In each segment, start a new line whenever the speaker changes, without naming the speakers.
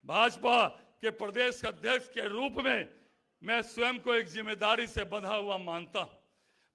भाजपा के प्रदेश अध्यक्ष के रूप में मैं स्वयं को एक जिम्मेदारी से बंधा हुआ मानता हूं।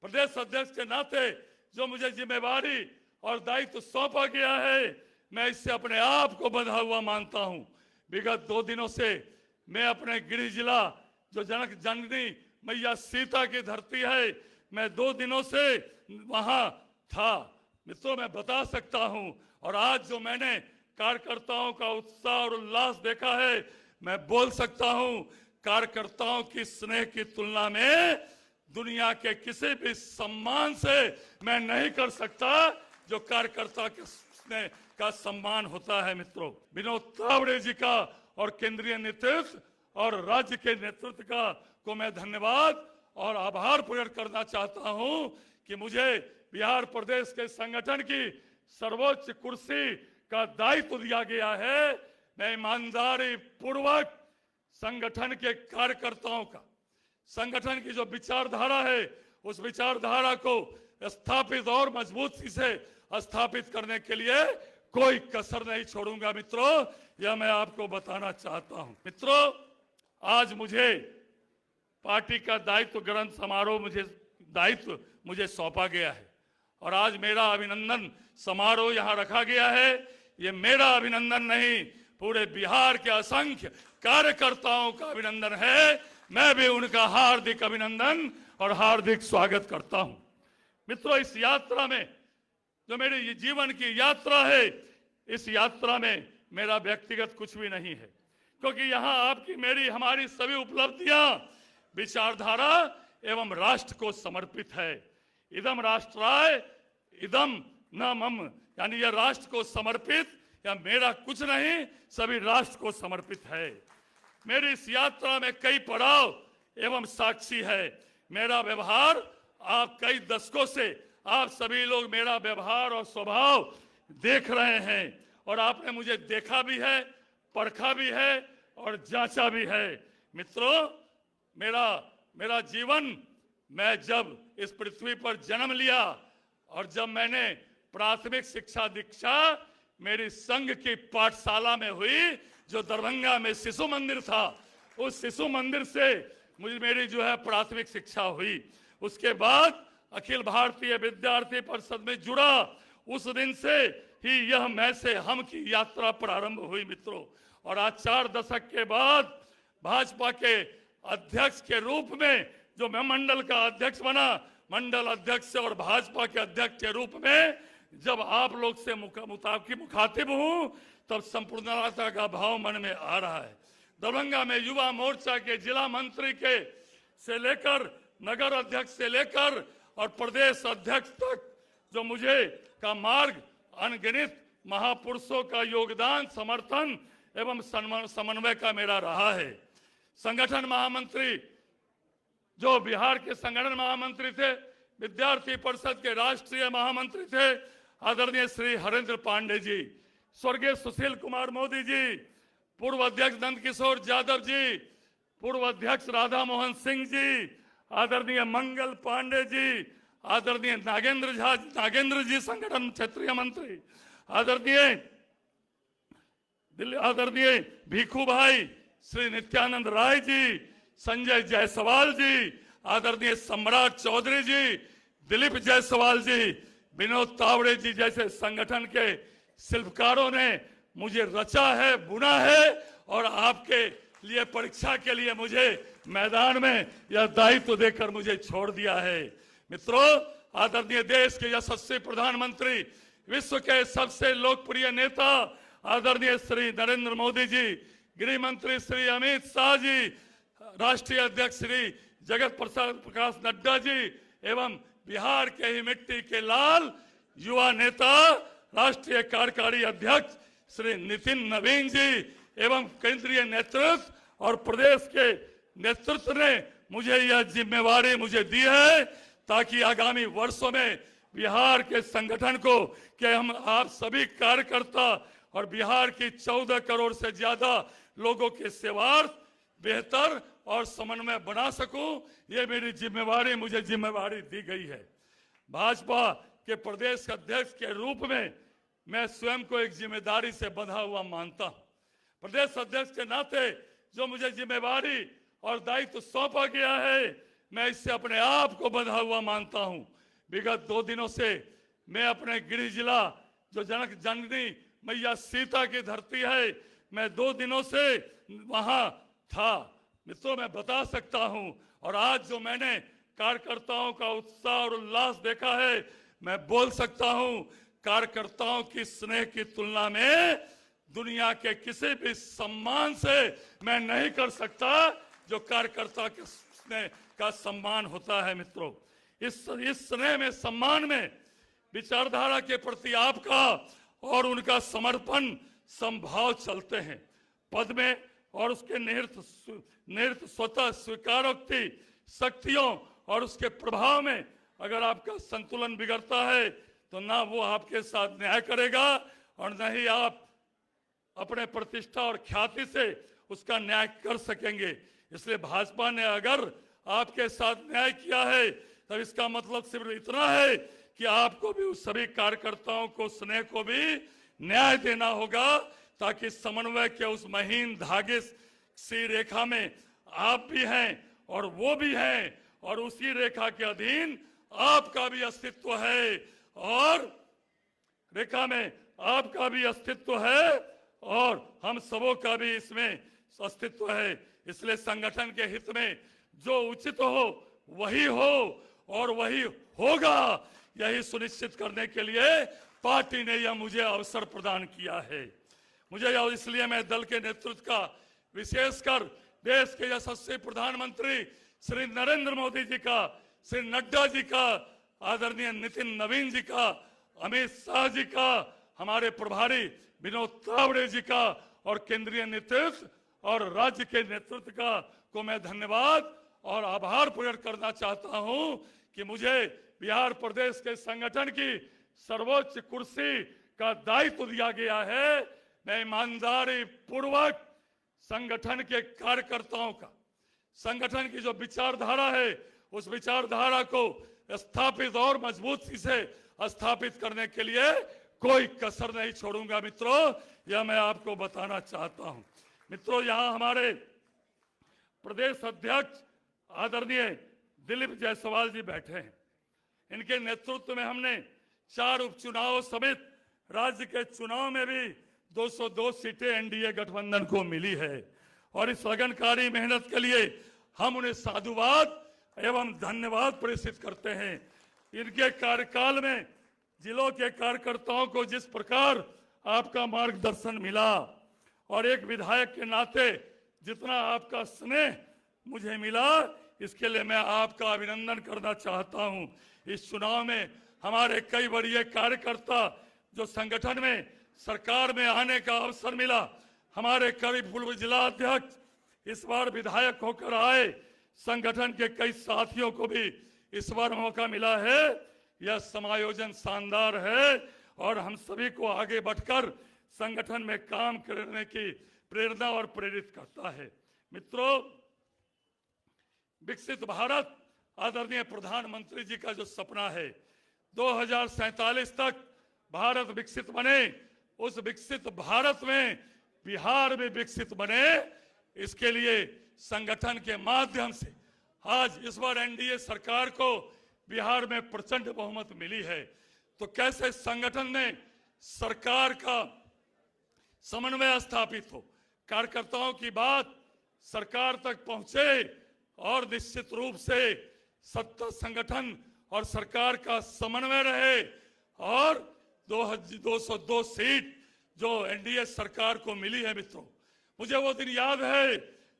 प्रदेश अध्यक्ष के नाते जो मुझे जिम्मेदारी और दायित्व सौंपा गया है, मैं इससे अपने आप को बंधा हुआ मानता हूं। विगत 2 दिनों से मैं अपने गृह जिला जो जनक जननी मैया सीता की धरती है, मैं 2 दिनों से वहां था। मित्रों, मैं बता सकता हूं, और आज जो मैंने कार्यकर्ताओं का उत्साह और उल्लास देखा है, मैं बोल सकता हूं कार्यकर्ताओं की स्नेह की तुलना में दुनिया के किसी भी सम्मान से मैं नहीं कर सकता जो कार्यकर्ता के स्नेह का सम्मान होता है। मित्रों, विनोद तावड़े जी का और केंद्रीय नेतृत्व और राज्य के नेतृत्व का को मैं धन्यवाद और आभार प्रकट करना चाहता हूं कि मुझे बिहार प्रदेश के संगठन की सर्वोच्च कुर्सी का दायित्व दिया गया है। मैं ईमानदारी पूर्वक संगठन के कार्यकर्ताओं का, संगठन की जो विचारधारा है, उस विचारधारा को स्थापित और मजबूती से स्थापित करने के लिए कोई कसर नहीं छोड़ूंगा। मित्रों, यह मैं आपको बताना चाहता हूं। मित्रों, आज मुझे पार्टी का दायित्व ग्रहण समारोह मुझे सौंपा गया है और आज मेरा अभिनंदन समारोह यहां रखा गया है। ये मेरा अभिनंदन नहीं, पूरे बिहार के असंख्य कार्यकर्ताओं का अभिनंदन है। मैं भी उनका हार्दिक अभिनंदन और हार्दिक स्वागत करता हूं। मित्रों, इस यात्रा में जो मेरी जीवन की यात्रा है, इस यात्रा में मेरा व्यक्तिगत कुछ भी नहीं है, क्योंकि यहाँ आपकी मेरी हमारी सभी उपलब्धियां विचारधारा एवं राष्ट्र को समर्पित है। इदम राष्ट्राय इदम न मम, यानी यह राष्ट्र को समर्पित या मेरा कुछ नहीं, सभी राष्ट्र को समर्पित है। मेरी इस यात्रा में कई पड़ाव एवं साक्षी है। मेरा व्यवहार आप कई दशकों से आप सभी लोग मेरा व्यवहार और स्वभाव देख रहे हैं और आपने मुझे देखा भी है, परखा भी है और जांचा भी है। मित्रों, मेरा जीवन, मैं जब इस पृथ्वी पर जन्म लिया और जब मैंने प्राथमिक शिक्षा दीक्षा मेरी संघ की पाठशाला में हुई, जो दरभंगा में शिशु मंदिर था, उस शिशु मंदिर से मेरी जो है प्राथमिक शिक्षा हुई। उसके बाद अखिल भारतीय विद्यार्थी परिषद में जुड़ा, उस दिन से ही यह मैं से हम की यात्रा प्रारंभ हुई। मित्रों, और आज 4 दशक के बाद भाजपा के अध्यक्ष के रूप में जो मैं मंडल का अध्यक्ष बना, मंडल अध्यक्ष और भाजपा के अध्यक्ष के रूप में जब आप लोग से मुखातिब हूं, तब संपूर्णता का भाव मन में आ रहा है। दरभंगा में युवा मोर्चा के जिला मंत्री के से लेकर नगर अध्यक्ष से लेकर और प्रदेश अध्यक्ष तक जो मुझे का मार्ग अनगिनत महापुरुषों का योगदान, समर्थन एवं समन्वय का मेरा रहा है। संगठन महामंत्री, जो बिहार के संगठन महामंत्री थे, विद्यार्थी परिषद के राष्ट्रीय महामंत्री थे आदरणीय श्री हरेंद्र पांडे जी, स्वर्गीय सुशील कुमार मोदी जी, पूर्व अध्यक्ष नंद किशोर यादव जी, पूर्व अध्यक्ष राधा मोहन सिंह जी, आदरणीय मंगल पांडे जी, आदरणीय नागेंद्र जी संगठन क्षेत्रीय मंत्री, आदरणीय भीखू भाई, श्री नित्यानंद राय जी, संजय जायसवाल जी, आदरणीय सम्राट चौधरी जी, दिलीप जायसवाल जी, विनोद तावड़े जी जैसे संगठन के शिल्पकारों ने मुझे रचा है, बुना है और आपके लिए परीक्षा के लिए मुझे मैदान में यह दायित्व देकर मुझे छोड़ दिया है। मित्रों, आदरणीय देश के यशस्वी प्रधानमंत्री, विश्व के सबसे लोकप्रिय नेता आदरणीय श्री नरेंद्र मोदी जी, गृह मंत्री श्री अमित शाह जी, राष्ट्रीय अध्यक्ष श्री जगत प्रकाश नड्डा जी एवं बिहार के ही मिट्टी के लाल युवा नेता राष्ट्रीय कार्यकारी अध्यक्ष श्री नितिन नवीन जी एवं केंद्रीय नेतृत्व और प्रदेश के नेतृत्व ने मुझे यह जिम्मेवारी मुझे दी है, ताकि आगामी वर्षों में बिहार के संगठन को कि हम आप सभी कार्यकर्ता और बिहार की 14 करोड़ से ज्यादा लोगों के सेवार्थ बेहतर और समन्वय बना सकूं, ये मेरी जिम्मेवारी मुझे जिम्मेवारी दी गई है। भाजपा के प्रदेश अध्यक्ष के रूप में मैं स्वयं को एक जिम्मेदारी से बंधा हुआ मानता हूं। प्रदेश अध्यक्ष के नाते जो मुझे जिम्मेवारी और दायित्व सौंपा गया है, मैं इससे अपने आप को बंधा हुआ मानता हूं। विगत 2 दिनों से मैं अपने गृह जिला जो जनक जननी मैया सीता की धरती है, मैं 2 दिनों से वहां था। मित्रों, मैं बता सकता हूं, और आज जो मैंने कार्यकर्ताओं का उत्साह और उल्लास देखा है, मैं बोल सकता हूं कार्यकर्ताओं की स्नेह की तुलना में दुनिया के किसी भी सम्मान से मैं नहीं कर सकता जो कार्यकर्ता के स्नेह का सम्मान होता है। मित्रों, इस स्नेह में, सम्मान में विचारधारा के प्रति आपका और उनका समर्पण संभाव चलते हैं। पद में और उसके निहित स्वतः स्वीकारोक्ति शक्तियों और उसके प्रभाव में अगर आपका संतुलन बिगड़ता है तो ना वो आपके साथ न्याय करेगा और न ही आप अपने प्रतिष्ठा और ख्याति से उसका न्याय कर सकेंगे। इसलिए भाजपा ने अगर आपके साथ न्याय किया है तब इसका मतलब सिर्फ इतना है कि आपको भी उस सभी कार्यकर्ताओं को, स्नेह को भी न्याय देना होगा, ताकि समन्वय के उस महीन धागे सी रेखा में आप भी हैं और वो भी हैं, और उसी रेखा के अधीन आपका भी अस्तित्व है और रेखा में आपका भी अस्तित्व है और हम सबों का भी इसमें अस्तित्व है। इसलिए संगठन के हित में जो उचित हो वही हो और वही होगा, यही सुनिश्चित करने के लिए पार्टी ने यह मुझे अवसर प्रदान किया है। मुझे इसलिए मैं दल के नेतृत्व का, विशेषकर देश के यशस्वी प्रधानमंत्री श्री नरेंद्र मोदी जी का, श्री नड्डा जी का, आदरणीय नितिन नवीन जी का, अमित शाह जी का, हमारे प्रभारी विनोद तावड़े जी का और केंद्रीय नेतृत्व और राज्य के नेतृत्व का को मैं धन्यवाद और आभार प्रकट करना चाहता हूं कि मुझे बिहार प्रदेश के संगठन की सर्वोच्च कुर्सी का दायित्व दिया गया है। मैं ईमानदारी पूर्वक संगठन के कार्यकर्ताओं का, संगठन की जो विचारधारा है उस विचारधारा को स्थापित और मजबूती से स्थापित करने के लिए कोई कसर नहीं छोड़ूंगा। मित्रों, यह मैं आपको बताना चाहता हूं। मित्रों, यहां हमारे प्रदेश अध्यक्ष आदरणीय दिलीप जायसवाल जी बैठे हैं। इनके नेतृत्व में हमने 4 उपचुनाव समेत राज्य के चुनाव में भी 202 सीटें एनडीए गठबंधन को मिली है और इस लगनकारी मेहनत के लिए हम उन्हें साधुवाद एवं धन्यवाद प्रेषित करते हैं। इनके कार्यकाल में जिलों के कार्यकर्ताओं को जिस प्रकार आपका मार्गदर्शन मिला और एक विधायक के नाते जितना आपका स्नेह मुझे मिला, इसके लिए मैं आपका अभिनंदन करना चाहता हूं। इस चुनाव में हमारे कई वरीय कार्यकर्ता जो संगठन में, सरकार में आने का अवसर मिला, हमारे कई पूर्व जिला अध्यक्ष इस बार विधायक होकर आए, संगठन के कई साथियों को भी इस बार मौका मिला है। यह समायोजन शानदार है और हम सभी को आगे बढ़कर संगठन में काम करने की प्रेरणा और प्रेरित करता है। मित्रों, विकसित भारत आदरणीय प्रधानमंत्री जी का जो सपना है 2047 तक भारत विकसित बने, उस विकसित भारत में बिहार भी विकसित बने, इसके लिए संगठन के माध्यम से आज इस बार एनडीए सरकार को बिहार में प्रचंड बहुमत मिली है। तो कैसे संगठन में सरकार का समन्वय स्थापित हो, कार्यकर्ताओं की बात सरकार तक पहुंचे और निश्चित रूप से सत्ता, संगठन और सरकार का समन्वय रहे और 202 सीट जो एनडीए सरकार को मिली है। मित्रों, मुझे वो दिन याद है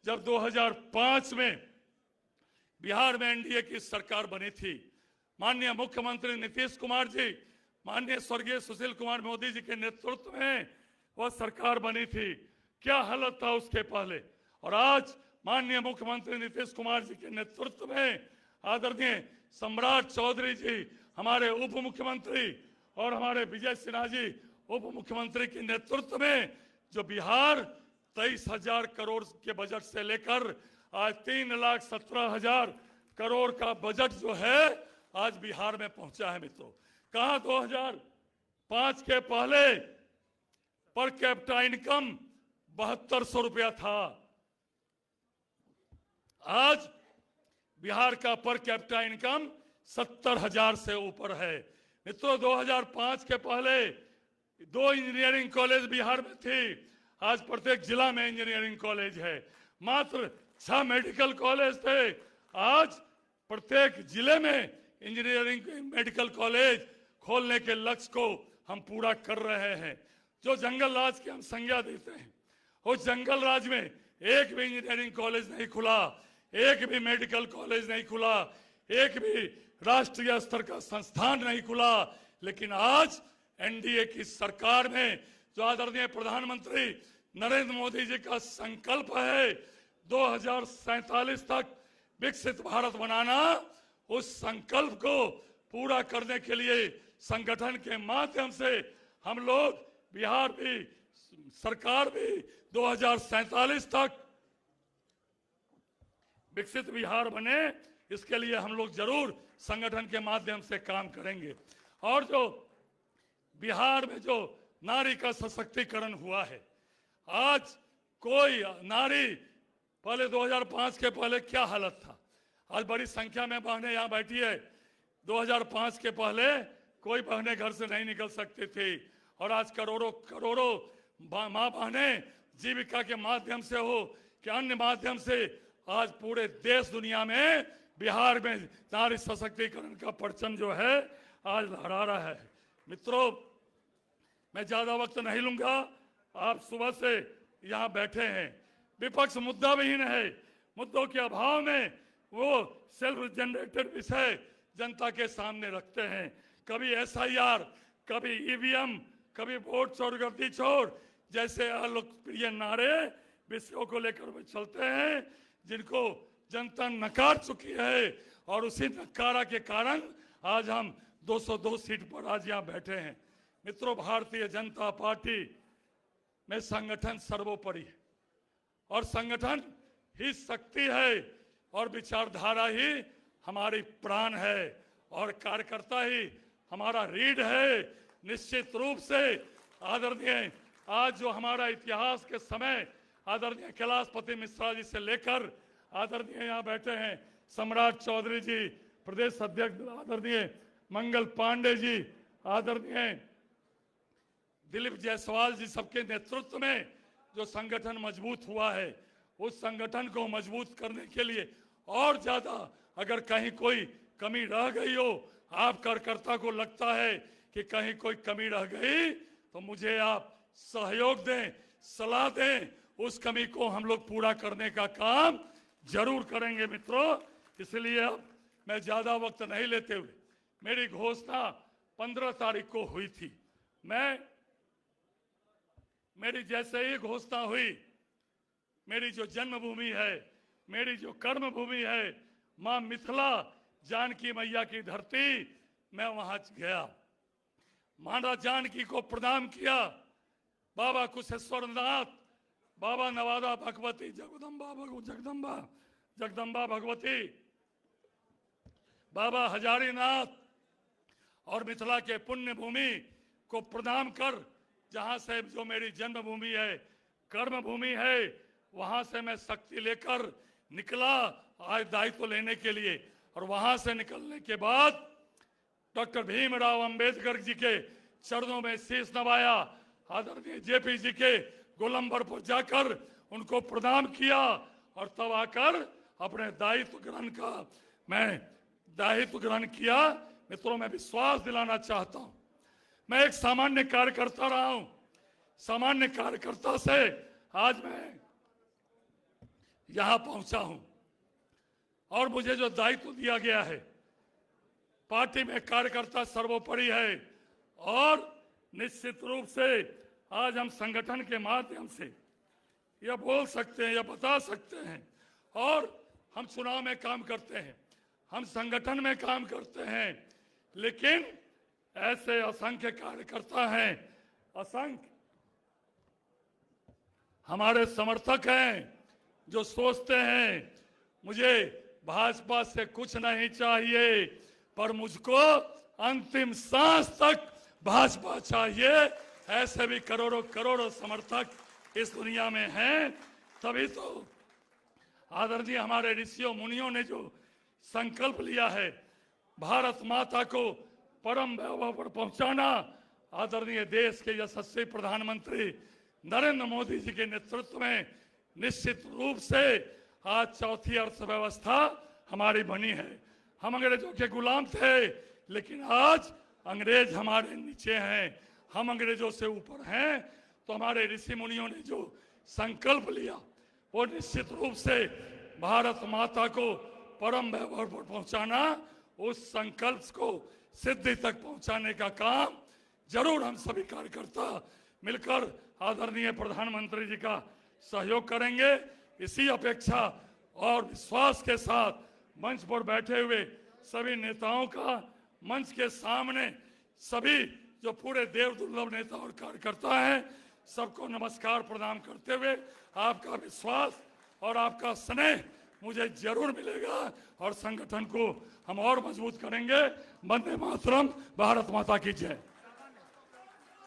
जब 2005 में बिहार में एनडीए की सरकार बनी थी। माननीय मुख्यमंत्री नीतीश कुमार जी, माननीय स्वर्गीय सुशील कुमार मोदी जी के नेतृत्व में वह सरकार बनी थी। क्या हालत था उसके पहले, और आज माननीय मुख्यमंत्री नीतीश कुमार जी के नेतृत्व में आदरणीय सम्राट चौधरी जी हमारे उप मुख्यमंत्री और हमारे विजय सिन्हा जी उप मुख्यमंत्री के नेतृत्व में जो बिहार 23,000 करोड़ के बजट से लेकर आज 3,17,000 करोड़ का बजट जो है आज बिहार में पहुंचा है। मित्रों, कहां 2005 के पहले पर कैपिटा इनकम 7200 रुपया था। आज बिहार का पर कैपिटा इनकम 70,000 से ऊपर है। मित्रों, 2005 के पहले 2 इंजीनियरिंग कॉलेज बिहार में थी, आज प्रत्येक जिला में इंजीनियरिंग कॉलेज है। मात्र 6 मेडिकल कॉलेज थे, आज प्रत्येक जिले में इंजीनियरिंग मेडिकल कॉलेज खोलने के लक्ष्य को हम पूरा कर रहे हैं। जो जंगल राज की हम संज्ञा देते हैं, उस जंगल राज में एक भी इंजीनियरिंग कॉलेज नहीं खुला, एक भी मेडिकल कॉलेज नहीं खुला, एक भी राष्ट्रीय स्तर का संस्थान नहीं खुला। लेकिन आज एनडीए की सरकार में जो आदरणीय प्रधानमंत्री नरेंद्र मोदी जी का संकल्प है 2047 तक विकसित भारत बनाना, उस संकल्प को पूरा करने के लिए संगठन के माध्यम से हम लोग बिहार भी, सरकार भी 2047 तक विकसित बिहार बने, इसके लिए हम लोग जरूर संगठन के माध्यम से काम करेंगे। और जो बिहार में जो नारी का सशक्तिकरण हुआ है, आज कोई नारी, पहले 2005 के पहले क्या हालत था, आज बड़ी संख्या में बहनें यहाँ बैठी है। 2005 के पहले कोई बहनें घर से नहीं निकल सकती थी, और आज करोड़ों करोड़ों माँ बहनें जीविका के माध्यम से हो कि अन्य माध्यम से आज पूरे देश दुनिया में बिहार में नारी सशक्तिकरण का परचम जो है आज लहरा रहा है। मित्रों, मैं ज्यादा वक्त नहीं लूंगा, आप सुबह से यहाँ बैठे हैं, विपक्ष मुद्दा विहीन है, मुद्दों के अभाव में वो सेल्फ जनरेटेड विषय जनता के सामने रखते हैं। कभी एसआईआर, कभी ईवीएम, कभी वोट चोर गर्दी चोर जैसे अलोकप्रिय नारे विषयों को लेकर वे चलते हैं, जिनको जनता नकार चुकी है। और उसी नकारा के कारण आज हम 202 सीट पर आज यहाँ बैठे हैं। मित्रों, भारतीय जनता पार्टी में संगठन सर्वोपरि है, और संगठन ही शक्ति है, और विचारधारा ही हमारी प्राण है, और कार्यकर्ता ही हमारा रीढ़ है। निश्चित रूप से आदरणीय आज जो हमारा इतिहास के समय आदरणीय कैलाशपति मिश्रा जी से लेकर आदरणीय यहाँ बैठे हैं सम्राट चौधरी जी, प्रदेश अध्यक्ष आदरणीय मंगल पांडे जी, आदरणीय दिलीप जायसवाल जी, सबके नेतृत्व में जो संगठन मजबूत हुआ है, उस संगठन को मजबूत करने के लिए और ज्यादा अगर कहीं कोई कमी रह गई हो, आप कार्यकर्ता को लगता है कि कहीं कोई कमी रह गई, तो मुझे आप सहयोग दें, सलाह दें, उस कमी को हम लोग पूरा करने का काम जरूर करेंगे। मित्रों, इसलिए अब मैं ज्यादा वक्त नहीं लेते हुए, मेरी घोषणा 15 तारीख को हुई थी। मेरी जैसे ही घोषणा हुई, मेरी जो जन्मभूमि है, मेरी जो कर्म भूमि है, मां मिथिला जानकी मैया की धरती, मैं वहां गया, माता जानकी को प्रणाम किया, बाबा कुशेश्वर नाथ, बाबा नवादा भगवती, जगदम्बा भगवती, बाबा हजारीनाथ और मिथिला के पुण्य भूमि को प्रणाम कर, जहां से जो मेरी जन्मभूमि है, कर्म भूमि है, वहां से मैं शक्ति लेकर निकला आज दायित्व लेने के लिए। और वहां से निकलने के बाद डॉक्टर भीमराव अंबेडकर जी के चरणों में शीश नवाया, आदरणीय जेपी जी के गोलंबर पर जाकर उनको प्रणाम किया, और तब आकर अपने दायित्व ग्रहण किया। मित्रों, मैं विश्वास दिलाना चाहता हूं, मैं एक सामान्य कार्यकर्ता रहा हूं, सामान्य कार्यकर्ता से आज मैं यहां पहुंचा हूं, और मुझे जो दायित्व दिया गया है, पार्टी में कार्यकर्ता सर्वोपरि है, और निश्चित रूप से आज हम संगठन के माध्यम से यह बोल सकते हैं, यह बता सकते हैं, और हम चुनाव में काम करते हैं, हम संगठन में काम करते हैं, लेकिन ऐसे असंख्य कार्यकर्ता हैं, असंख्य हमारे समर्थक हैं जो सोचते हैं मुझे भाजपा से कुछ नहीं चाहिए, पर मुझको अंतिम सांस तक भाजपा चाहिए। ऐसे भी करोड़ों करोड़ों समर्थक इस दुनिया में हैं, तभी तो आदरणीय हमारे ऋषियों मुनियों ने जो संकल्प लिया है भारत माता को परम वैभव पर पहुंचाना, आदरणीय देश के यशस्वी प्रधानमंत्री नरेंद्र मोदी जी के नेतृत्व में निश्चित रूप से आज चौथी अर्थव्यवस्था हमारी बनी है। हम अंग्रेजों के गुलाम थे, लेकिन आज अंग्रेज हमारे नीचे हैं, हम अंग्रेजों से ऊपर हैं। तो हमारे ऋषि मुनियों ने जो संकल्प लिया वो निश्चित रूप से भारत माता को परम वैभव पर पहुंचाना, उस संकल्प को सिद्धि तक पहुंचाने का काम जरूर हम सभी कार्यकर्ता मिलकर आदरणीय प्रधानमंत्री जी का सहयोग करेंगे। इसी अपेक्षा और विश्वास के साथ मंच पर बैठे हुए सभी नेताओं का मंच के सामने सभी जो पूरे देव दुर्लभ नेता और कार्यकर्ता हैं सबको नमस्कार प्रदान करते हुए आपका विश्वास और आपका स्नेह मुझे जरूर मिलेगा और संगठन को हम और मजबूत करेंगे। वंदे मातरम, भारत माता की जय।